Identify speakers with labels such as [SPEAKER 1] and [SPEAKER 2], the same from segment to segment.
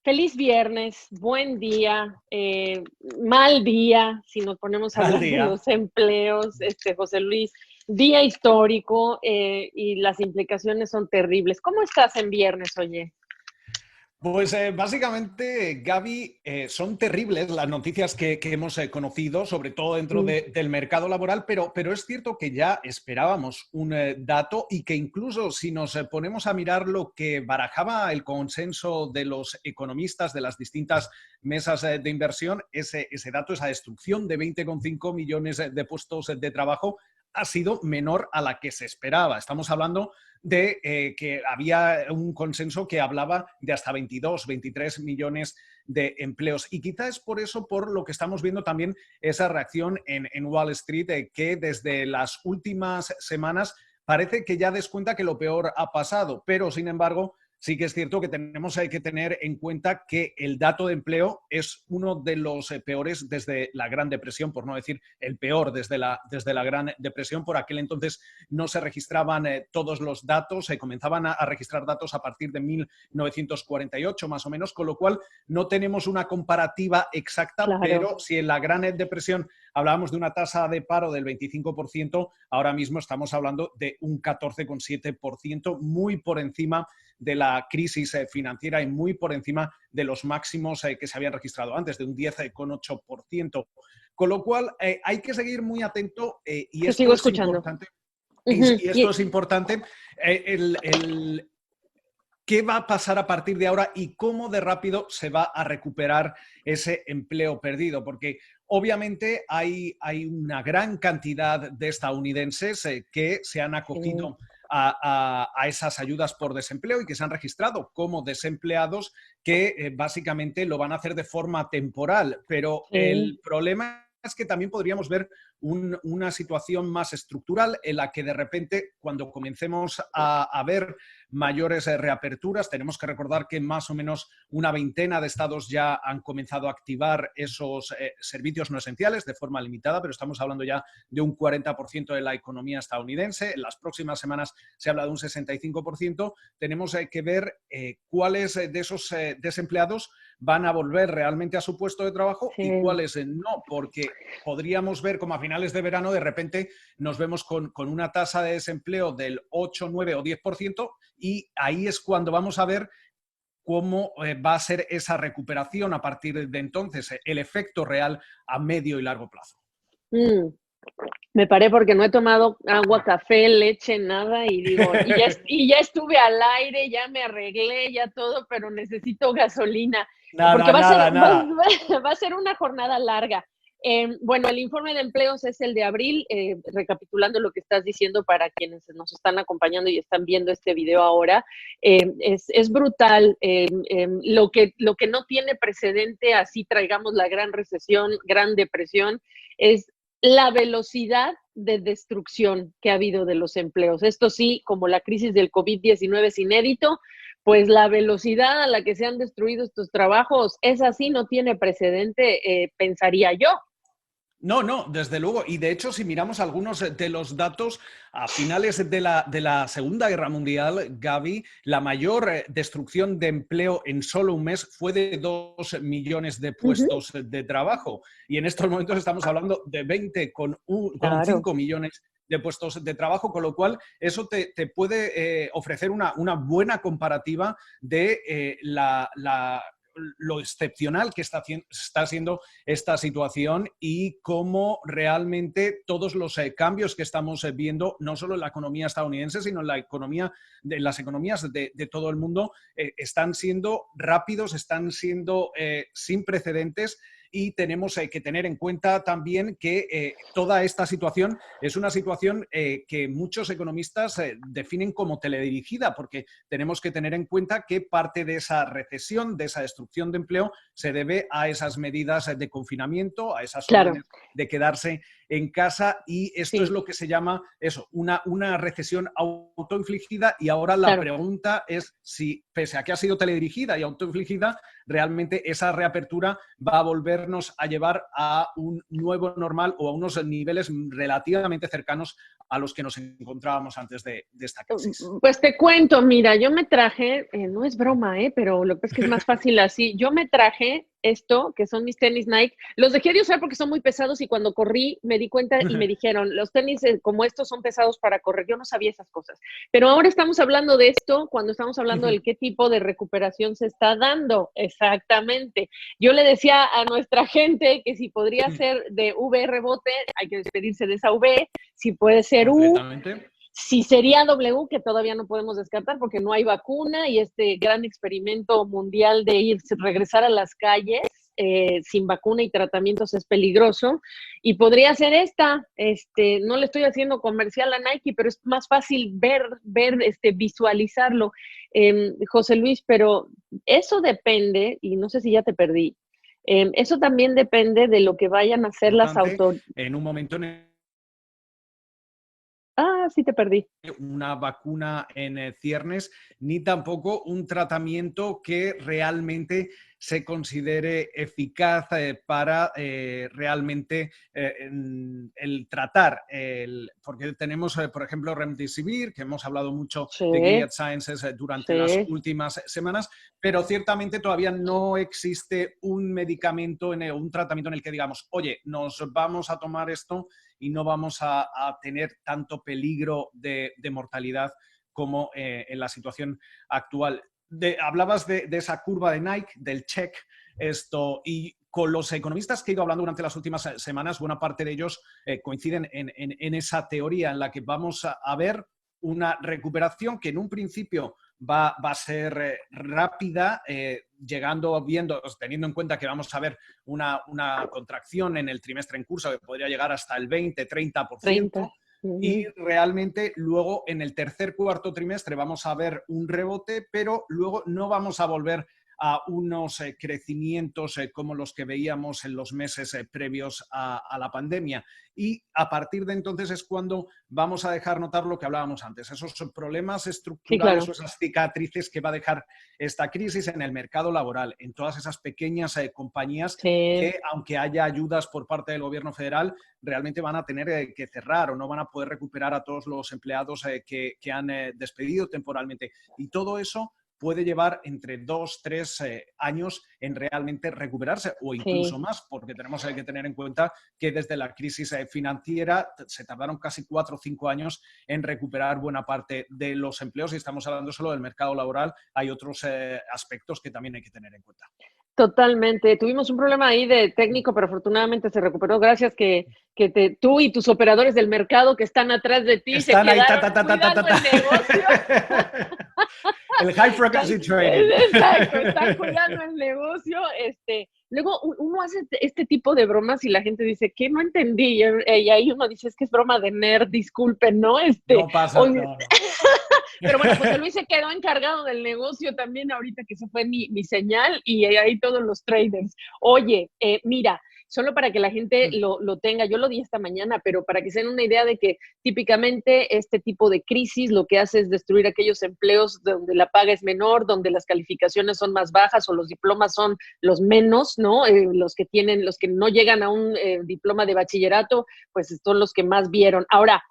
[SPEAKER 1] Feliz viernes, buen día, mal día, si nos ponemos a
[SPEAKER 2] Al
[SPEAKER 1] hablar de
[SPEAKER 2] día.
[SPEAKER 1] los empleos, José Luis, día histórico y las implicaciones son terribles. ¿Cómo estás en viernes, oye?
[SPEAKER 2] Pues básicamente, Gaby, son terribles las noticias que hemos conocido, sobre todo dentro
[SPEAKER 1] Sí,
[SPEAKER 2] del mercado laboral, pero es cierto que ya esperábamos un dato y que incluso si nos ponemos a mirar lo que barajaba el consenso de los economistas de las distintas mesas de inversión, ese dato, esa destrucción de 20,5 millones de puestos de trabajo ha sido menor a la que se esperaba. Estamos hablando de que había un consenso que hablaba de hasta 22, 23 millones de empleos. Y quizá es por eso, por lo que estamos viendo también esa reacción en Wall Street, que desde las últimas semanas parece que ya descuenta que lo peor ha pasado, pero sin embargo sí que es cierto que tenemos que tener en cuenta que el dato de empleo es uno de los peores desde la Gran Depresión, por no decir el peor desde la Gran Depresión. Por aquel entonces no se registraban todos los datos, se comenzaban a registrar datos a partir de 1948 más o menos, con lo cual no tenemos una comparativa exacta,
[SPEAKER 1] claro.
[SPEAKER 2] pero si en la Gran Depresión hablábamos de una tasa de paro del 25%, ahora mismo estamos hablando de un 14,7%, muy por encima de la crisis financiera y muy por encima de los máximos que se habían registrado antes, de un 10,8%. Con lo cual, hay que seguir muy atento y
[SPEAKER 1] Te sigo
[SPEAKER 2] esto es
[SPEAKER 1] escuchando.
[SPEAKER 2] importante.
[SPEAKER 1] Ujú.
[SPEAKER 2] Y esto es importante, qué va a pasar a partir de ahora y cómo de rápido se va a recuperar ese empleo perdido, porque obviamente hay una gran cantidad de estadounidenses que se han
[SPEAKER 1] Sí.
[SPEAKER 2] acogido a esas ayudas por desempleo y que se han registrado como desempleados que básicamente lo van a hacer de forma temporal, pero
[SPEAKER 1] Sí.
[SPEAKER 2] el problema es que también podríamos ver una situación más estructural en la que de repente cuando comencemos a ver mayores reaperturas, tenemos que recordar que más o menos una veintena de estados ya han comenzado a activar esos servicios no esenciales de forma limitada, pero estamos hablando ya de un 40% de la economía estadounidense. En las próximas semanas se habla de un 65%. Tenemos que ver cuáles de esos desempleados van a volver realmente a su puesto de trabajo y
[SPEAKER 1] Sí.
[SPEAKER 2] cuáles no, porque podríamos ver como a finales de verano de repente nos vemos con una tasa de desempleo del 8, 9 o 10% y ahí es cuando vamos a ver cómo va a ser esa recuperación a partir de entonces, el efecto real a medio y largo plazo.
[SPEAKER 1] Mm. Me paré porque no he tomado agua, café, leche, nada y digo, y ya estuve al aire, ya me arreglé, ya todo, pero necesito gasolina, porque
[SPEAKER 2] Nada, nada, nada.
[SPEAKER 1] va a ser una jornada larga. Bueno, el informe de empleos es el de abril, recapitulando lo que estás diciendo para quienes nos están acompañando y están viendo este video ahora, es brutal, lo que no tiene precedente, así traigamos la gran recesión, gran depresión, es la velocidad de destrucción que ha habido de los empleos. Esto sí, como la crisis del COVID-19 es inédito, pues la velocidad a la que se han destruido estos trabajos es así, no tiene precedente, pensaría yo.
[SPEAKER 2] No, no, desde luego. Y de hecho, si miramos algunos de los datos, a finales de la Segunda Guerra Mundial, Gaby, la mayor destrucción de empleo en solo un mes fue de 2 millones de
[SPEAKER 1] Uh -huh,
[SPEAKER 2] puestos de trabajo. Y en estos momentos estamos hablando de 20,5
[SPEAKER 1] claro.
[SPEAKER 2] millones de puestos de trabajo, con lo cual eso te puede ofrecer una buena comparativa de lo excepcional que está siendo esta situación y cómo realmente todos los cambios que estamos viendo, no solo en la economía estadounidense, sino en la economía, las economías de todo el mundo, están siendo rápidos, están siendo sin precedentes. Y tenemos que tener en cuenta también que toda esta situación es una situación que muchos economistas definen como teledirigida, porque tenemos que tener en cuenta que parte de esa recesión, de esa destrucción de empleo, se debe a esas medidas de confinamiento, a esas
[SPEAKER 1] Claro.
[SPEAKER 2] órdenes de quedarse en casa y esto
[SPEAKER 1] Sí.
[SPEAKER 2] es lo que se llama eso, una recesión autoinfligida y ahora la
[SPEAKER 1] Claro.
[SPEAKER 2] pregunta es si, pese a que ha sido teledirigida y autoinfligida, realmente esa reapertura va a volvernos a llevar a un nuevo normal o a unos niveles relativamente cercanos a los que nos encontrábamos antes de esta crisis.
[SPEAKER 1] Pues te cuento, mira, yo me traje, no es broma, pero lo que es más fácil así. Yo me traje esto, que son mis tenis Nike. Los dejé de usar porque son muy pesados y cuando corrí me di cuenta y me dijeron, los tenis como estos son pesados para correr. Yo no sabía esas cosas. Pero ahora estamos hablando de esto cuando estamos hablando del qué tipo de recuperación se está dando. Exactamente. Yo le decía a nuestra gente que si podría ser de V rebote, hay que despedirse de esa V, si puede ser U,
[SPEAKER 2] Completamente.
[SPEAKER 1] si sería W, que todavía no podemos descartar porque no hay vacuna y este gran experimento mundial de regresar a las calles sin vacuna y tratamientos es peligroso. Y podría ser esta, no le estoy haciendo comercial a Nike, pero es más fácil ver visualizarlo, José Luis, pero eso depende, y no sé si ya te perdí, eso también depende de lo que vayan a hacer las
[SPEAKER 2] Importante
[SPEAKER 1] autoridades.
[SPEAKER 2] en un momento en el
[SPEAKER 1] Ah, sí te perdí.
[SPEAKER 2] una vacuna en ciernes, ni tampoco un tratamiento que realmente se considere eficaz para realmente el tratar. Porque tenemos, por ejemplo, Remdesivir, que hemos hablado mucho de
[SPEAKER 1] Sí,
[SPEAKER 2] Gilead Sciences durante las
[SPEAKER 1] sí.
[SPEAKER 2] últimas semanas, pero ciertamente todavía no existe un medicamento, un tratamiento en el que digamos, oye, nos vamos a tomar esto y no vamos a tener tanto peligro de mortalidad como en la situación actual. Hablabas de esa curva de Nike, del check, y con los economistas que he ido hablando durante las últimas semanas, buena parte de ellos coinciden en esa teoría en la que vamos a ver una recuperación que en un principio va a ser rápida, teniendo en cuenta que vamos a ver una contracción en el trimestre en curso que podría llegar hasta el
[SPEAKER 1] 30.
[SPEAKER 2] 20-30%, y realmente luego en el tercer cuarto trimestre vamos a ver un rebote, pero luego no vamos a volver a unos crecimientos como los que veíamos en los meses previos a la pandemia. Y a partir de entonces es cuando vamos a dejar notar lo que hablábamos antes, esos problemas
[SPEAKER 1] Sí,
[SPEAKER 2] estructurales o
[SPEAKER 1] claro.
[SPEAKER 2] esas cicatrices que va a dejar esta crisis en el mercado laboral, en todas esas pequeñas compañías
[SPEAKER 1] Sí.
[SPEAKER 2] que, aunque haya ayudas por parte del gobierno federal, realmente van a tener que cerrar o no van a poder recuperar a todos los empleados que han despedido temporalmente. Y todo eso puede llevar entre 2-3 años en realmente recuperarse o incluso
[SPEAKER 1] Sí.
[SPEAKER 2] más, porque tenemos que tener en cuenta que desde la crisis financiera se tardaron casi 4 o 5 años en recuperar buena parte de los empleos y estamos hablando solo del mercado laboral. Hay otros aspectos que también hay que tener en cuenta.
[SPEAKER 1] Totalmente. Tuvimos un problema ahí de técnico, pero afortunadamente se recuperó. Gracias que tú y tus operadores del mercado que están atrás de ti se
[SPEAKER 2] Están ahí, ta,
[SPEAKER 1] quedaron
[SPEAKER 2] ta, ta, ta, ta, ta,
[SPEAKER 1] cuidando
[SPEAKER 2] ta.
[SPEAKER 1] el negocio.
[SPEAKER 2] El high frequency trading.
[SPEAKER 1] Exacto, están cuidando el negocio. Luego uno hace este tipo de bromas y la gente dice, ¿qué? No entendí. Y ahí uno dice, es que es broma de nerd, disculpen, ¿no?
[SPEAKER 2] No pasa,
[SPEAKER 1] Oye,
[SPEAKER 2] no.
[SPEAKER 1] pero bueno, José Luis se quedó encargado del negocio también ahorita que se fue mi señal y ahí todos los traders. Oye, mira, solo para que la gente lo tenga, yo lo di esta mañana, pero para que se den una idea de que típicamente este tipo de crisis lo que hace es destruir aquellos empleos donde la paga es menor, donde las calificaciones son más bajas o los diplomas son los menos, ¿no? Los que no llegan a un diploma de bachillerato, pues son los que más vieron. Ahora,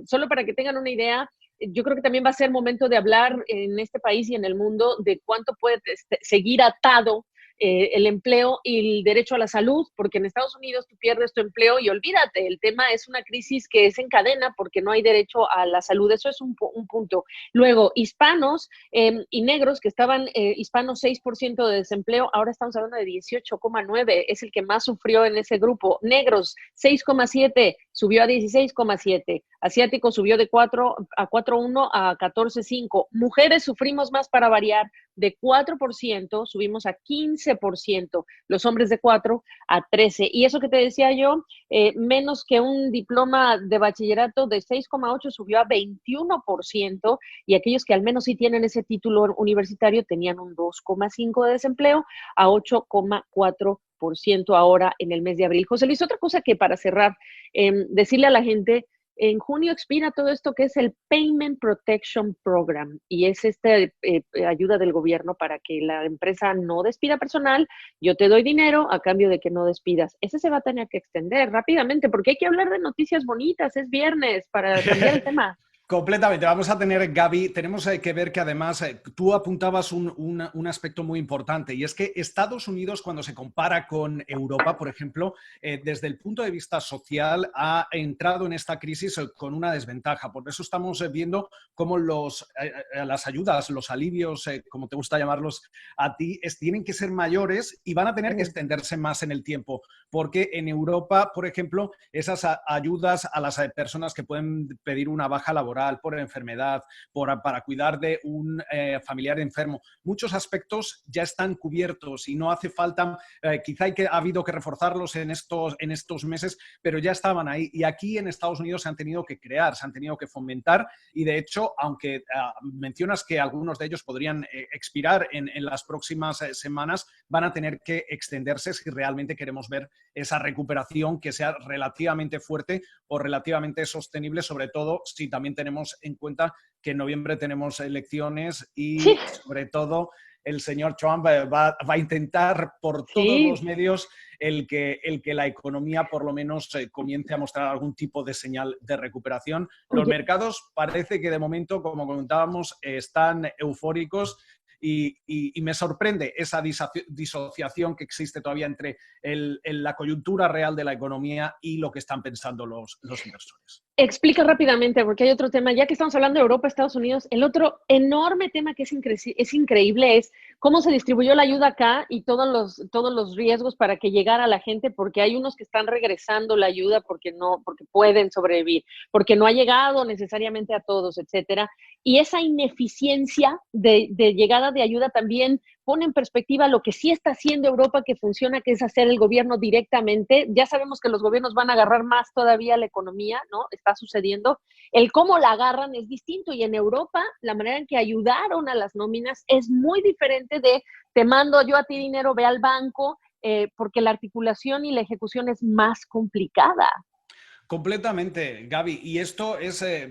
[SPEAKER 1] solo para que tengan una idea, yo creo que también va a ser momento de hablar en este país y en el mundo de cuánto puede seguir atado el empleo y el derecho a la salud, porque en Estados Unidos tú pierdes tu empleo y olvídate, el tema es una crisis que es en cadena porque no hay derecho a la salud, eso es un punto. Luego, hispanos y negros que estaban, hispanos 6% de desempleo, ahora estamos hablando de 18,9, es el que más sufrió en ese grupo. Negros, 6,7, subió a 16,7. Asiático subió de 4 a 4,1 a 14,5. Mujeres sufrimos más para variar, de 4% subimos a 15%, los hombres de 4 a 13. Y eso que te decía yo, menos que un diploma de bachillerato de 6,8 subió a 21%, y aquellos que al menos sí tienen ese título universitario tenían un 2,5 de desempleo a 8,4%. 4% ahora en el mes de abril. José Luis, otra cosa que para cerrar, decirle a la gente, en junio expira todo esto que es el Payment Protection Program y es esta ayuda del gobierno para que la empresa no despida personal, yo te doy dinero a cambio de que no despidas. Ese se va a tener que extender rápidamente porque hay que hablar de noticias bonitas, es viernes para cambiar el tema.
[SPEAKER 2] Completamente. Vamos a tener, Gaby, tenemos que ver que además tú apuntabas un aspecto muy importante y es que Estados Unidos, cuando se compara con Europa, por ejemplo, desde el punto de vista social, ha entrado en esta crisis con una desventaja. Por eso estamos viendo cómo las ayudas, los alivios, como te gusta llamarlos a ti, tienen que ser mayores y van a tener que extenderse más en el tiempo. Porque en Europa, por ejemplo, esas ayudas a las personas que pueden pedir una baja laboral, por enfermedad, para cuidar de un familiar enfermo. Muchos aspectos ya están cubiertos y no hace falta, quizá ha habido que reforzarlos en estos meses, pero ya estaban ahí. Y aquí en Estados Unidos se han tenido que crear, se han tenido que fomentar y de hecho, aunque mencionas que algunos de ellos podrían expirar en las próximas semanas, van a tener que extenderse si realmente queremos ver esa recuperación que sea relativamente fuerte o relativamente sostenible, sobre todo si también tenemos en cuenta que en noviembre tenemos elecciones y
[SPEAKER 1] Sí.
[SPEAKER 2] sobre todo el señor Trump va a intentar por todos
[SPEAKER 1] Sí.
[SPEAKER 2] los medios el que la economía por lo menos comience a mostrar algún tipo de señal de recuperación. Los
[SPEAKER 1] Oye,
[SPEAKER 2] mercados parece que de momento, como comentábamos, están eufóricos y me sorprende esa disociación que existe todavía entre la coyuntura real de la economía y lo que están pensando los inversores.
[SPEAKER 1] explica rápidamente, porque hay otro tema, ya que estamos hablando de Europa, Estados Unidos, el otro enorme tema que es increíble es cómo se distribuyó la ayuda acá y todos los riesgos para que llegara a la gente, porque hay unos que están regresando la ayuda porque pueden sobrevivir, porque no ha llegado necesariamente a todos, etcétera. Y esa ineficiencia de llegada de ayuda también pone en perspectiva lo que sí está haciendo Europa que funciona, que es hacer el gobierno directamente. Ya sabemos que los gobiernos van a agarrar más todavía la economía, ¿no? Está sucediendo. El cómo la agarran es distinto y en Europa la manera en que ayudaron a las nóminas es muy diferente de te mando yo a ti dinero, ve al banco, porque la articulación y la ejecución es más complicada.
[SPEAKER 2] Completamente, Gaby. Y esto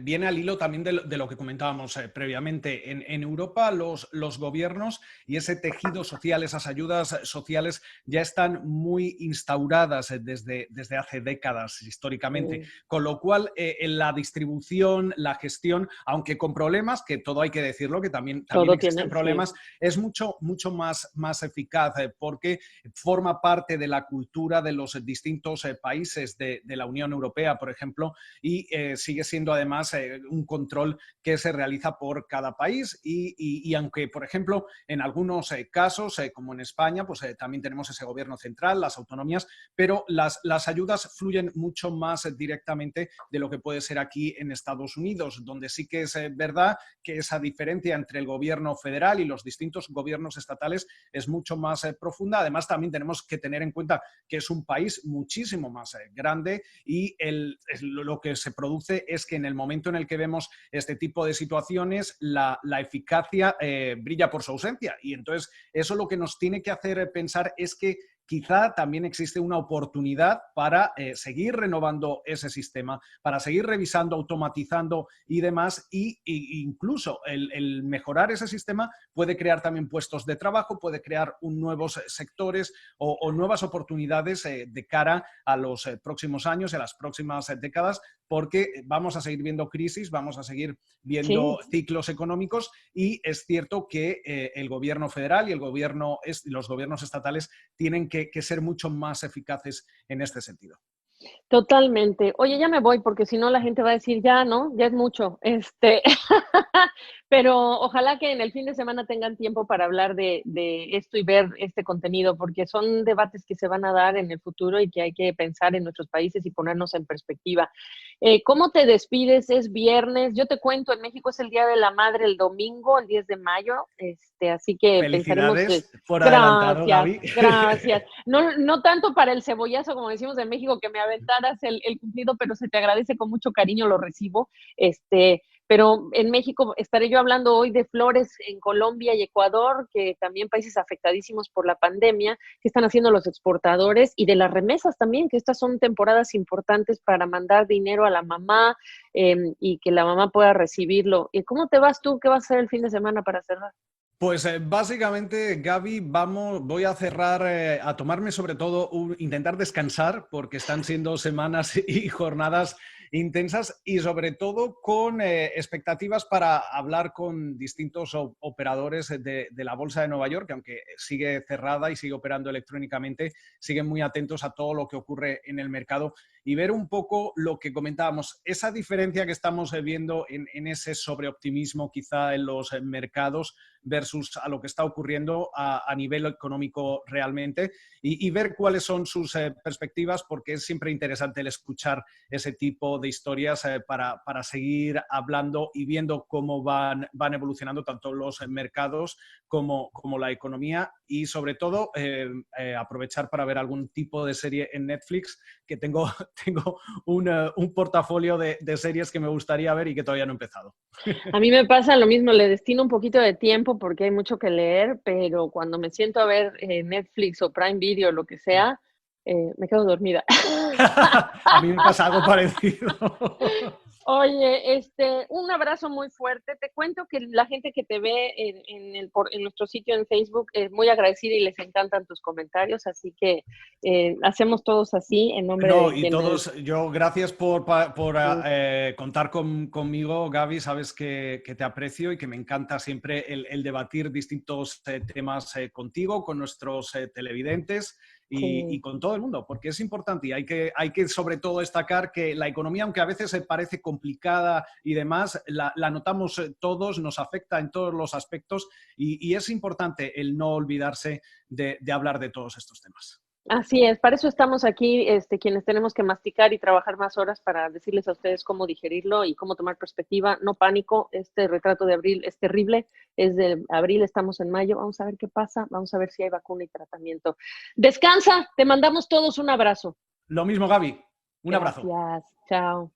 [SPEAKER 2] viene al hilo también de lo que comentábamos previamente. En Europa los gobiernos y ese tejido social, esas ayudas sociales ya están muy instauradas desde hace décadas históricamente. Con lo cual, en la distribución, la gestión, aunque con problemas, que todo hay que decirlo, que también existen problemas, sí, es mucho más eficaz porque forma parte de la cultura de los distintos países de la Unión Europea, por ejemplo, y sigue siendo además un control que se realiza por cada país y aunque, por ejemplo, en algunos casos, como en España, pues también tenemos ese gobierno central, las autonomías, pero las ayudas fluyen mucho más directamente de lo que puede ser aquí en Estados Unidos, donde sí que es verdad que esa diferencia entre el gobierno federal y los distintos gobiernos estatales es mucho más profunda. Además, también tenemos que tener en cuenta que es un país muchísimo más grande y lo que se produce es que en el momento en el que vemos este tipo de situaciones, la eficacia brilla por su ausencia. Y entonces eso lo que nos tiene que hacer pensar es que quizá también existe una oportunidad para seguir renovando ese sistema, para seguir revisando, automatizando y demás, y incluso el mejorar ese sistema puede crear también puestos de trabajo, puede crear nuevos sectores o nuevas oportunidades de cara a los próximos años, a las próximas décadas, porque vamos a seguir viendo crisis, vamos a seguir viendo ciclos económicos y es cierto que el gobierno federal y los gobiernos estatales tienen que ser mucho más eficaces en este sentido.
[SPEAKER 1] Totalmente. Oye, ya me voy porque si no la gente va a decir ya, ¿no? Ya es mucho. Pero ojalá que en el fin de semana tengan tiempo para hablar de esto y ver este contenido, porque son debates que se van a dar en el futuro y que hay que pensar en nuestros países y ponernos en perspectiva. ¿Cómo te despides? Es viernes. Yo te cuento, en México es el Día de la Madre el domingo, el 10 de mayo. Así que pensaremos.
[SPEAKER 2] Felicidades por adelantado, Gaby.
[SPEAKER 1] Gracias. No tanto para el cebollazo, como decimos en México, que me aventaras el cumplido, pero se te agradece con mucho cariño, lo recibo. pero en México estaré yo hablando hoy de flores en Colombia y Ecuador, que también países afectadísimos por la pandemia, que están haciendo los exportadores, y de las remesas también, que estas son temporadas importantes para mandar dinero a la mamá y que la mamá pueda recibirlo. ¿Y cómo te vas tú? ¿Qué vas a hacer el fin de semana para cerrar?
[SPEAKER 2] Pues básicamente, Gaby, voy a cerrar, a tomarme sobre todo, intentar descansar, porque están siendo semanas y jornadas intensas y sobre todo con expectativas para hablar con distintos operadores de la Bolsa de Nueva York, que aunque sigue cerrada y sigue operando electrónicamente, siguen muy atentos a todo lo que ocurre en el mercado y ver un poco lo que comentábamos, esa diferencia que estamos viendo en ese sobreoptimismo quizá en los mercados versus a lo que está ocurriendo a nivel económico realmente y ver cuáles son sus perspectivas, porque es siempre interesante el escuchar ese tipo de historias para seguir hablando y viendo cómo van evolucionando tanto los mercados como la economía y sobre todo aprovechar para ver algún tipo de serie en Netflix, que tengo un portafolio de series que me gustaría ver y que todavía no he empezado.
[SPEAKER 1] A mí me pasa lo mismo, le destino un poquito de tiempo porque hay mucho que leer, pero cuando me siento a ver Netflix o Prime Video o lo que sea, me quedo dormida.
[SPEAKER 2] A mí me pasa algo parecido.
[SPEAKER 1] Oye, un abrazo muy fuerte. Te cuento que la gente que te ve en nuestro sitio en Facebook es muy agradecida y les encantan tus comentarios, así que hacemos todos así en nombre
[SPEAKER 2] No,
[SPEAKER 1] de
[SPEAKER 2] y
[SPEAKER 1] quienes...
[SPEAKER 2] todos, yo gracias por contar conmigo, Gaby, sabes que te aprecio y que me encanta siempre el debatir distintos temas contigo, con nuestros televidentes y
[SPEAKER 1] Sí.
[SPEAKER 2] con todo el mundo, porque es importante y hay que sobre todo destacar que la economía, aunque a veces parece complicada y demás, la notamos todos, nos afecta en todos los aspectos y es importante el no olvidarse de hablar de todos estos temas.
[SPEAKER 1] Así es, para eso estamos aquí, quienes tenemos que masticar y trabajar más horas para decirles a ustedes cómo digerirlo y cómo tomar perspectiva. No pánico, este retrato de abril es terrible, es de abril, estamos en mayo, vamos a ver qué pasa, vamos a ver si hay vacuna y tratamiento. Descansa, te mandamos todos un abrazo.
[SPEAKER 2] Lo mismo, Gaby. Un abrazo.
[SPEAKER 1] Gracias, chao.